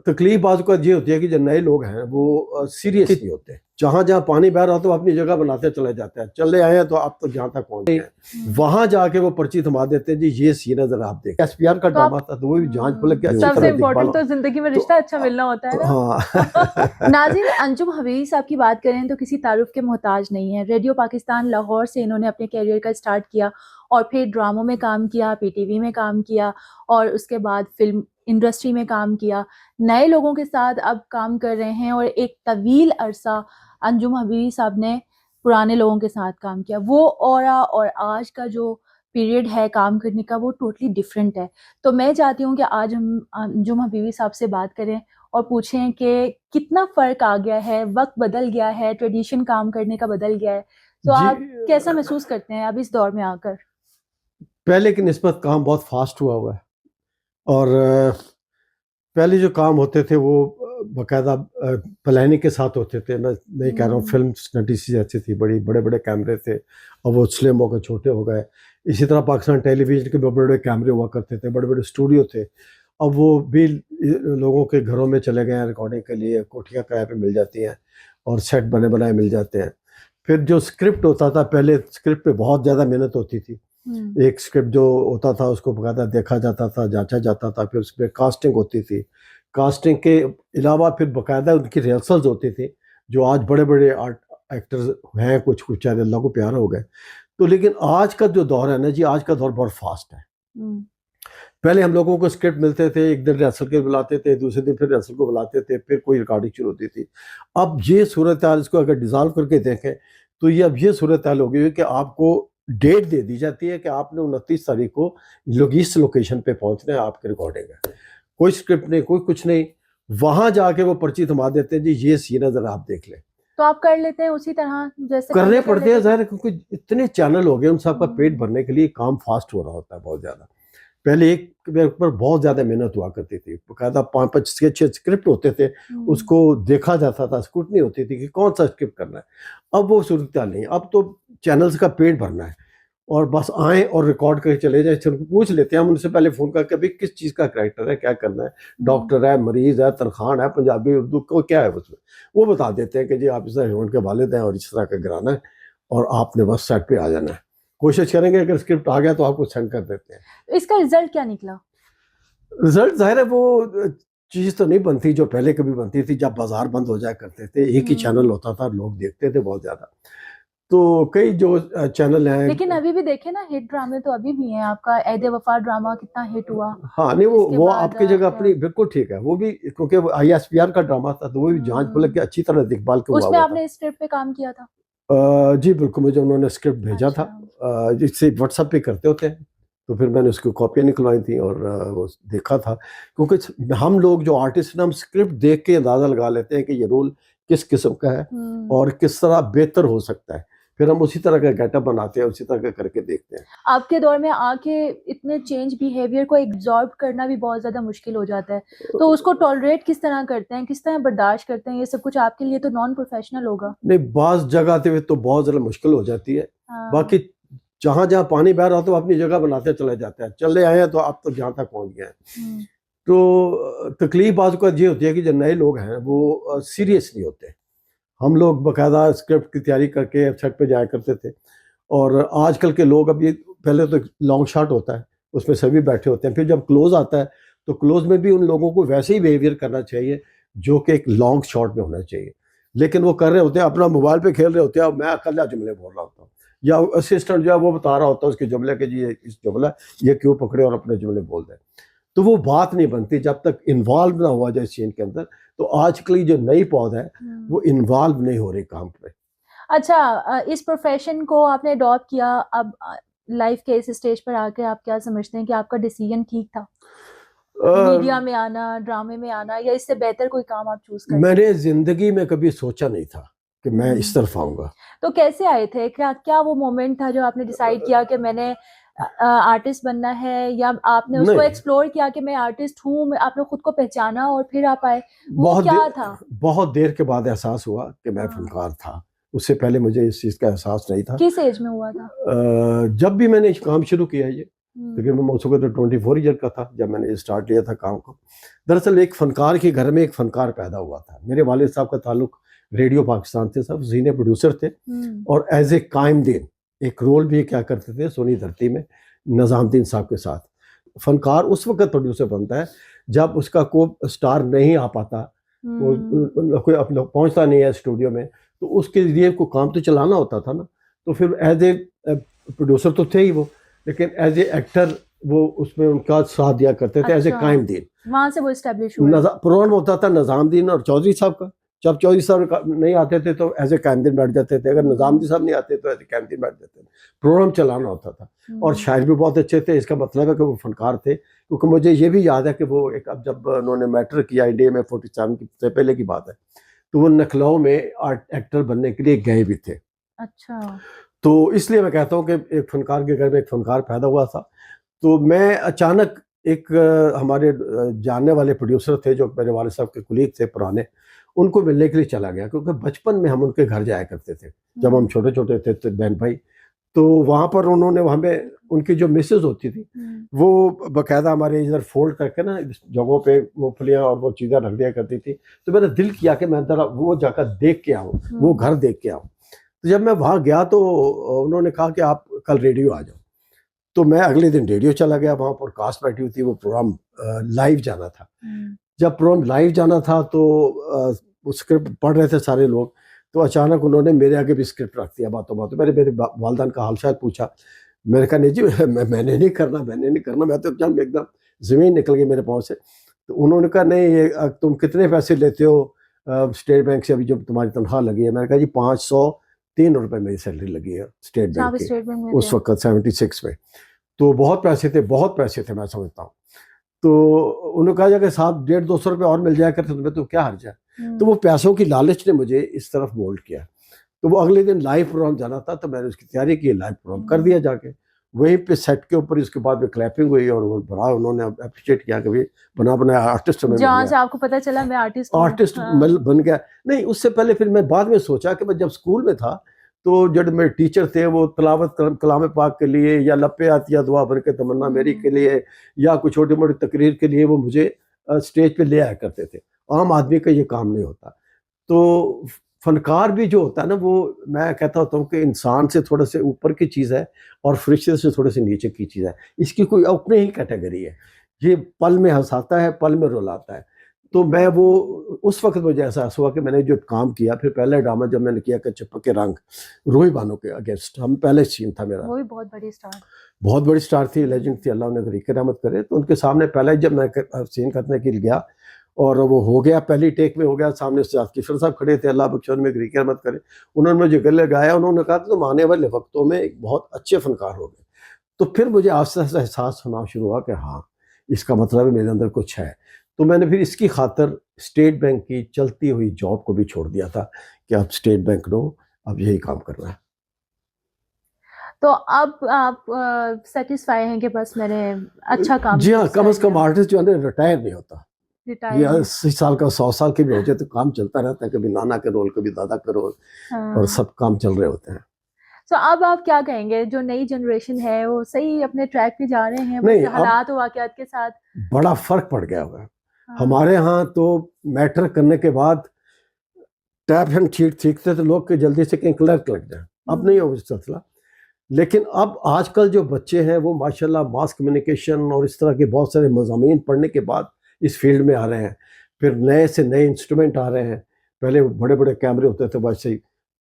तकलीफ बात का ये होती है कि जो नए लोग हैं वो सीरियस नहीं होते। जहाँ जहाँ पानी बह रहा हो तो अपनी जगह बनाते चले जाते हैं, चले आए हैं तो आप तो जहाँ तक पहुंच गए वहां जाके वो पर्ची थमा देते हैं जी ये सीन है जरा आप देखिए। एसपीआर का ड्रामा था तो वो भी जांच पलक के सबसे इम्पोर्टेंट तो जिंदगी में रिश्ता अच्छा मिलना होता है ना। हाँ। नाज़रीन, अंजुम हबीबी साहब की बात करें तो किसी तारुफ के मोहताज नहीं है। रेडियो पाकिस्तान लाहौर से इन्होंने अपने कैरियर का स्टार्ट किया और फिर ड्रामों में काम किया, पीटीवी में काम किया और उसके बाद फिल्म इंडस्ट्री में काम किया। नए लोगों के साथ अब काम कर रहे हैं और एक तवील अरसा अंजुम हबीबी साहब ने पुराने लोगों के साथ काम किया। वो ऑरा और आज का जो पीरियड है काम करने का वो टोटली डिफरेंट है। तो मैं चाहती हूँ कि आज हम अंजुम हबीबी साहब से बात करें और पूछें कि कितना फ़र्क आ गया है, वक्त बदल गया है, ट्रेडिशन काम करने का बदल गया है। तो आप कैसा महसूस करते हैं अब इस दौर में आकर? पहले की निस्बत काम बहुत फास्ट हुआ है और पहले जो काम होते थे वो बाकायदा प्लानिंग के साथ होते थे। मैं नहीं कह रहा हूँ फिल्म नटी सी जैसी थी, बड़े बड़े कैमरे थे और वो स्लिम हो गए, छोटे हो गए। इसी तरह पाकिस्तान टेलीविज़न के बड़े बड़े कैमरे हुआ करते थे, बड़े बड़े स्टूडियो थे। अब वो भी लोगों के घरों में चले गए हैं रिकॉर्डिंग के लिए, कोठियाँ किराए पे मिल जाती हैं और सेट बने बनाए मिल जाते हैं। फिर जो स्क्रिप्ट होता था, पहले स्क्रिप्ट पे बहुत ज़्यादा मेहनत होती थी। एक स्क्रिप्ट जो होता था उसको बकायदा देखा जाता था, जांचा जाता था, फिर उस पर कास्टिंग होती थी। कास्टिंग के अलावा फिर बकायदा उनकी रिहर्सल्स होती थी, जो आज बड़े बड़े आर्ट एक्टर्स हैं, कुछ कुछ चाहे अल्लाह को प्यार हो गए। तो लेकिन आज का जो दौर है ना जी, आज का दौर बहुत फास्ट है। पहले हम लोगों को स्क्रिप्ट मिलते थे, एक दिन रिहर्सल के बुलाते थे, दूसरे दिन फिर रिहर्सल को बुलाते थे, फिर कोई रिकॉर्डिंग शुरू होती थी। अब ये सूरत हाल, इसको अगर डिज़ॉल्व करके देखें तो ये अब ये सूरत हाल हो गई है कि आपको डेट दे दी जाती है कि आपने 29 तारीख को इस लोकेशन पे पहुंचना है, आपकी रिकॉर्डिंग है। कोई स्क्रिप्ट नहीं, कोई कुछ नहीं, वहां जाके वो पर्ची थमा देते हैं जी ये सीन है जरा आप देख लें। तो आप कर लेते हैं उसी तरह जैसे करने पड़ते हैं ज़ाहिर, क्योंकि इतने चैनल हो गए, उन सबका पेट भरने के लिए काम फास्ट हो रहा होता है बहुत ज़्यादा। पहले एक पर बहुत ज़्यादा मेहनत हुआ करती थी, बाकायदा 5-5 6 स्क्रिप्ट होते थे, उसको देखा जाता था, स्क्रूटनी होती थी कि कौन सा स्क्रिप्ट करना है। अब वो सूरत नहीं, अब तो चैनल्स का पेट भरना है और बस आए और रिकॉर्ड करके चले जाए। उनको पूछ लेते हैं हम उनसे पहले फ़ोन करके भाई किस चीज़ का कैरेक्टर है, क्या करना है, डॉक्टर है, मरीज़ है, तरखान है, पंजाबी उर्दू को क्या है उसमें, वो बता देते हैं कि जी आप इस तरह ह्यूमन के वालिद हैं और इस तरह का घराना है और आपने बस सेट पे आ जाना है। कोशिश करेंगे, अगर स्क्रिप्ट आ गया तो आपको सेंड कर देते हैं। इसका रिजल्ट क्या निकला? रिजल्ट ज़ाहिर है वो चीज़ तो नहीं बनती जो पहले कभी बनती थी, जब बाजार बंद हो जाया करते थे, एक ही चैनल होता था, लोग देखते थे बहुत ज़्यादा। तो कई जो चैनल हैं, लेकिन अभी भी देखे ना हिट ड्रामे तो अभी भी हैं। आपका ऐद वफा ड्रामा कितना हिट हुआ। हाँ नहीं वो आपकी जगह अपनी बिल्कुल ठीक है, वो भी क्योंकि ISPR का ड्रामा था तो वो भी जांच पलक के अच्छी तरह देखभाल के हुआ। उसमें आपने स्क्रिप्ट पे काम किया था? जी बिल्कुल, मुझे उन्होंने स्क्रिप्ट भेजा था, जिससे व्हाट्सएप पे करते होते हैं, तो फिर मैंने उसकी कॉपियाँ निकलवाई थी और वो देखा था। क्योंकि हम लोग जो आर्टिस्ट हैं, हम स्क्रिप्ट देख के अंदाज़ा लगा लेते हैं कि ये रोल किस किस्म का है और किस तरह बेहतर हो सकता है, फिर हम उसी तरह का गेटअप बनाते हैं, उसी तरह का करके देखते हैं। आपके दौर में आके इतने चेंज बिहेवियर को एब्जॉर्ब करना भी बहुत ज़्यादा मुश्किल हो जाता है, तो उसको टॉलरेट किस तरह करते हैं, किस तरह बर्दाश्त करते हैं? ये सब कुछ आपके लिए तो नॉन प्रोफेशनल होगा। नहीं, बाज़ जगह पे तो बहुत ज़्यादा मुश्किल हो जाती है। बाकी जहाँ जहाँ पानी बह रहा हो तो अपनी जगह बनाते चले जाते हैं, चले आए हैं तो आप तो जहाँ तक पहुँच गए हैं। तो तकलीफ बात का ये होती है कि जो नए लोग हैं वो सीरियस नहीं होते। हम लोग बाकायदा स्क्रिप्ट की तैयारी करके सेट पे जाया करते थे और आजकल के लोग, अब ये पहले तो लॉन्ग शॉट होता है, उसमें सभी बैठे होते हैं, फिर जब क्लोज आता है तो क्लोज में भी उन लोगों को वैसे ही बिहेवियर करना चाहिए जो कि एक लॉन्ग शॉट में होना चाहिए। लेकिन वो कर रहे होते हैं, अपना मोबाइल पे खेल रहे होते हैं, मैं अकेला जुमले बोल रहा होता हूँ या असिस्टेंट जो है वो बता रहा होता है उसके जुमले के जी इस जुमला ये क्यों पकड़े और अपने जुमले बोल दें। तो वो बात नहीं बनती जब तक इन्वॉल्व ना हुआ जाए सीन के अंदर। तो आजकल जो नई पौध है वो इन्वॉल्व नहीं हो रही काम पे। अच्छा, इस प्रोफेशन को आपने अडॉप्ट किया, अब लाइफ के इस स्टेज पर आके आप क्या समझते हैं कि आपका डिसीजन ठीक था? मीडिया में आना, ड्रामे में आना, या इससे बेहतर कोई काम आप चूज कर? मैंने जिंदगी में कभी सोचा नहीं था कि मैं इस तरफ आऊंगा। तो कैसे आए थे? क्या वो मोमेंट था जो आपने डिसाइड किया कि मैंने आर्टिस्ट बनना है, या आपने उसको एक्सप्लोर किया कि मैं आर्टिस्ट हूँ, आपने खुद को पहचाना और फिर आप आए? वो क्या था? बहुत देर के बाद एहसास हुआ कि मैं फनकार था। उससे पहले मुझे इस चीज़ का एहसास नहीं था। किस एज में हुआ था? जब भी मैंने काम शुरू किया ये लेकिन मैं उस वक्त तो 24 ईयर का था जब मैंने स्टार्ट लिया था काम को। दरअसल एक फनकार के घर में एक फनकार पैदा हुआ था। मेरे वालिद साहब का ताल्लुक रेडियो पाकिस्तान से, सब सीनियर प्रोड्यूसर थे और एज ए कायमदीन एक रोल भी क्या करते थे सोनी धरती में निज़ामुद्दीन साहब के साथ। फनकार उस वक्त प्रोड्यूसर बनता है जब उसका कोई स्टार नहीं आ पाता, कोई अपना पहुंचता नहीं है स्टूडियो में, तो उसके लिए कोई काम तो चलाना होता था ना। तो फिर एज ए प्रोड्यूसर तो थे ही वो, लेकिन एज ए एक्टर वो उसमें उनका साथ दिया करते थे एज ए कायमदीन। वहां से वो एस्टेब्लिश हुए। प्रोग्राम होता था निज़ामुद्दीन और चौधरी साहब का। जब चौधरी साहब नहीं आते थे तो एज ए कायमदीन बैठ जाते थे, अगर निज़ामुद्दीन साहब नहीं आते तो एज ए कायमदीन बैठ जाते थे। प्रोग्राम चलाना होता था और शायर भी बहुत अच्छे थे। इसका मतलब है कि वो फनकार थे, क्योंकि मुझे ये भी याद है कि वो एक, अब जब उन्होंने मैटर किया इंडिया में 47 से पहले की बात है, तो वो लखनऊ में एक्टर बनने के लिए गए भी थे। अच्छा। तो इसलिए मैं कहता हूँ कि एक फनकार के घर में एक फनकार पैदा हुआ था। तो मैं अचानक एक हमारे जानने वाले प्रोड्यूसर थे जो मेरे वाले साहब के कुलीग थे पुराने, उनको मिलने के लिए चला गया, क्योंकि बचपन में हम उनके घर जाया करते थे जब हम छोटे छोटे थे तो बहन भाई। तो वहाँ पर उन्होंने हमें, उनकी जो मिसेज होती थी वो बाकायदा हमारे इधर फोल्ड करके ना जगहों पे मूंगफलियाँ और वो चीज़ें रख दिया करती थी। तो मेरा दिल किया कि मैं जरा वो जाकर देख के आऊँ, वो घर देख के आऊँ। तो जब मैं वहाँ गया तो उन्होंने कहा कि आप कल रेडियो आ जाओ। तो मैं अगले दिन रेडियो चला गया, वहाँ पर कास्ट बैठी हुई थी, वो प्रोग्राम लाइव जाना था। जब प्रोग्राम लाइव जाना था तो स्क्रिप्ट पढ़ रहे थे सारे लोग, तो अचानक उन्होंने मेरे आगे भी स्क्रिप्ट रख दिया बातों बातों। मेरे वालदान का हाल शायद पूछा। मैंने कहा नहीं जी मैंने नहीं करना, मैं तो जब एकदम ज़मीन निकल गई मेरे पाँव से। तो उन्होंने कहा नहीं ये तुम कितने पैसे लेते हो स्टेट बैंक से अभी जो तुम्हारी तनख्वाह लगी है? मैंने कहा जी 503 रुपये मेरी सैलरी लगी है स्टेट बैंक की उस वक्त 76 में। तो बहुत पैसे थे मैं समझता हूँ। तो उन्होंने कहा कि साहब 150-200 रुपये और मिल जाया करते तुम्हें तो क्या हर्ज है। तो वो पैसों की लालच ने मुझे इस तरफ मोल्ड किया। तो वो अगले दिन लाइव प्रोग्राम जाना था, तो मैंने उसकी तैयारी की, लाइव प्रोग्राम कर दिया जाके वहीं पे सेट के ऊपर। इसके बाद में क्लैपिंग हुई और वो बड़ा उन्होंने अप्रिशिएट किया कि भाई बना बनाया आर्टिस्ट में जहाँ से आपको पता चला मैं आर्टिस्ट बन गया। नहीं, उससे पहले फिर मैं बाद में सोचा कि मैं जब स्कूल में था तो जो मेरे टीचर थे वो तलावत कलाम पाक के लिए या लपे आतिया दुआ भर के तमन्ना मेरी के लिए या कुछ छोटी मोटी तकरीर के लिए वो मुझे स्टेज पे ले आया करते थे। आम आदमी का ये काम नहीं होता। तो फनकार भी जो होता है ना, वो मैं कहता होता हूँ कि इंसान से थोड़ा से ऊपर की चीज़ है और फरिश्ते से थोड़े से नीचे की चीज़ है। इसकी कोई अपनी ही कैटेगरी है। ये पल में हंसाता है, पल में रुलाता है। तो मैं वो उस वक्त मुझे एहसास हुआ कि मैंने जो काम किया, फिर पहला ड्रामा जब मैंने किया कि चिपक के रंग, रूही बानो के अगेंस्ट, हम पहले सीन था मेरा। वो भी बहुत बड़ी स्टार थी, लेजेंड थी, अल्लाह उन्हें गरीक रहमत करे। तो उनके सामने पहले जब मैं सीन करने के लिए गया और वो हो गया, पहली टेक में हो गया, सामने से किशोर साहब खड़े थे, अल्लाह बख्श में गरीक रहमत करे। उन्होंने मुझे गले लगाया, उन्होंने कहा कि तुम आने वाले वक्तों में एक बहुत अच्छे फनकार हो गए। तो फिर मुझे आस्ते आस्ते एहसास होना शुरू हुआ कि हाँ, इसका मतलब है मेरे अंदर कुछ है। तो मैंने फिर इसकी खातर स्टेट बैंक की चलती हुई जॉब को भी छोड़ दिया था कि अब स्टेट बैंक लो, अब यही काम करना है। तो अब आप सेटिस्फाई हैं कि बस मैंने अच्छा काम जी हाँ, कम से कम आर्टिस्ट जो है ना रिटायर नहीं होता। ये 80 साल का 100 साल के भी हो जाए तो काम चलता रहता है, कभी नाना के रोल, कभी दादा के रोल, और सब काम चल रहे होते हैं। तो अब आप क्या कहेंगे, जो नई जनरेशन है वो सही अपने ट्रैक पे जा रहे हैं? नहीं, हालात और वाकयात के साथ बड़ा फर्क पड़ गया हुआ है। हमारे यहाँ तो मैटर करने के बाद टैप एंड शीट सीखते थे लोग कि जल्दी से कहीं क्लर्क लग जाए। अब नहीं हो सिलसिला। लेकिन अब आजकल जो बच्चे हैं वो माशाल्लाह मास कम्युनिकेशन और इस तरह के बहुत सारे मज़ामीन पढ़ने के बाद इस फील्ड में आ रहे हैं। फिर नए से नए इंस्ट्रूमेंट आ रहे हैं। पहले बड़े बड़े कैमरे होते थे वैसे ही।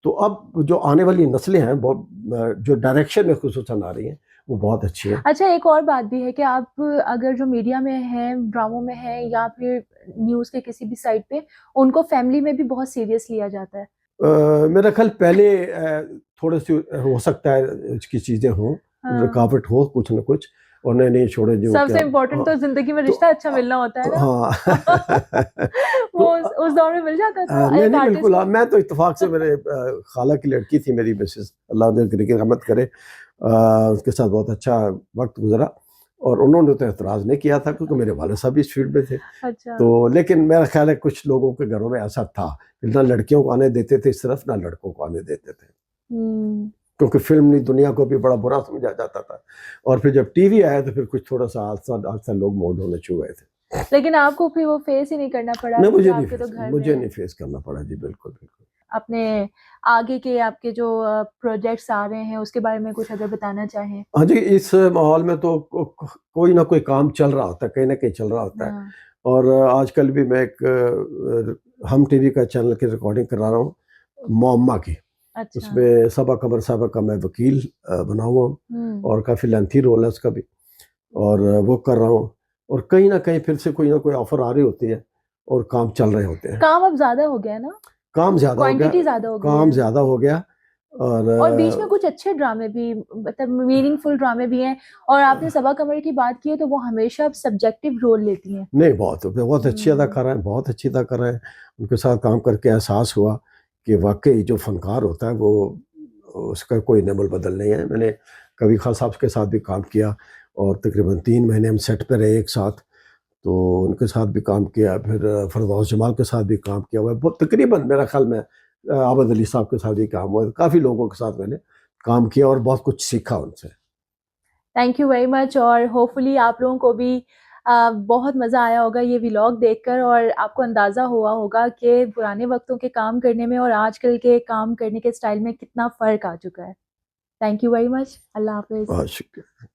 तो अब जो आने वाली नस्लें हैं बहुत जो डायरेक्शन में खुसूसन आ रही हैं वो बहुत अच्छी है। अच्छा, एक और बात भी है कि आप अगर जो मीडिया में हैं, ड्रामों में हैं या फिर न्यूज़ के किसी भी साइड पे, उनको फैमिली में भी बहुत सीरियस लिया जाता है। मेरा ख्याल पहले थोड़े से हो सकता है इसकी चीज़ें हों, रुकावट हो कुछ न कुछ, और नहीं छोड़े जो सबसे इम्पोर्टेंट तो जिंदगी में रिश्ता अच्छा मिलना होता है ना। हाँ वो उस दौर में मिल जाता था। नहीं बिल्कुल। मैं तो इत्तेफाक से मेरे खाला की लड़की थी मेरी मिसेस, अल्लाह उन्हें गरीक रहमत करे, उसके साथ बहुत अच्छा वक्त गुजरा और उन्होंने तो एतराज़ नहीं किया था क्योंकि मेरे वाले साहब भी इस फील्ड में थे। अच्छा। तो लेकिन मेरा ख्याल है कुछ लोगों के घरों में ऐसा था, ना लड़कियों को आने देते थे इस तरफ, ना लड़कों को आने देते थे। क्योंकि फिल्मी दुनिया को भी बड़ा बुरा समझा जाता था। और फिर जब टीवी आया तो फिर कुछ थोड़ा-सा आस्ता-आस्ता लोग मोल्ड होने शुरू हुए थे। लेकिन आपको फिर वो फेस ही नहीं करना पड़ा नहीं, क्योंकि आपके तो घर मुझे में नहीं फेस करना पड़ा जी, बिल्कुल, बिल्कुल। अपने आगे के आपके जो प्रोजेक्ट्स आ रहे हैं उसके बारे में कुछ अगर बताना चाहें? हाँ जी, इस माहौल में तो कोई ना कोई काम चल रहा होता है, कहीं न कहीं चल रहा होता है। हाँ, और आजकल भी मैं एक हम टीवी का चैनल की रिकॉर्डिंग करा रहा हूँ, मुअम्मा की। अच्छा। उसमें सबा कमर साहबा का मैं वकील बना हुआ हूँ हुँ। और काफ़ी लेंथी रोल है उसका भी, और वो कर रहा हूँ। और कहीं न कहीं फिर से कोई ना कोई ऑफ़र आ रही होती है और काम चल रहे होते हैं। काम अब ज़्यादा हो गया है ना? काम ज़्यादा हो गया क्वांटिटी ज़्यादा हो गई काम है। ज़्यादा हो गया और और बीच में कुछ अच्छे ड्रामे भी मतलब मीनिंगफुल ड्रामे भी हैं और आपने सबा कमर की बात की है तो वो हमेशा सब्जेक्टिव रोल लेती हैं। नहीं, बहुत अच्छी हुँ। अदाकारा हैं, बहुत अच्छी अदाकारा हैं। उनके साथ काम करके एहसास हुआ कि वाक़ई जो फ़नकार होता है वो उसका कोई नमल बदल नहीं है। मैंने कबीर खान साहब के साथ भी काम किया और तकरीबन 3 महीने हम सेट पे रहे एक साथ, तो उनके साथ भी काम किया। फिर फ़रदौस जमाल के साथ भी काम किया हुआ है। वो तकरीबन मेरा ख़्याल में आबद अली साहब के साथ भी काम हुआ है। काफ़ी लोगों के साथ मैंने काम किया और बहुत कुछ सीखा उनसे। थैंक यू वेरी मच और होपफुली आप लोगों को भी बहुत मज़ा आया होगा ये व्लॉग देखकर और आपको अंदाज़ा हुआ होगा कि पुराने वक़्तों के काम करने में और आजकल के काम करने के स्टाइल में कितना फ़र्क आ चुका है। Thank you very much. अल्लाह हाफ़िज़। बहुत शुक्रिया।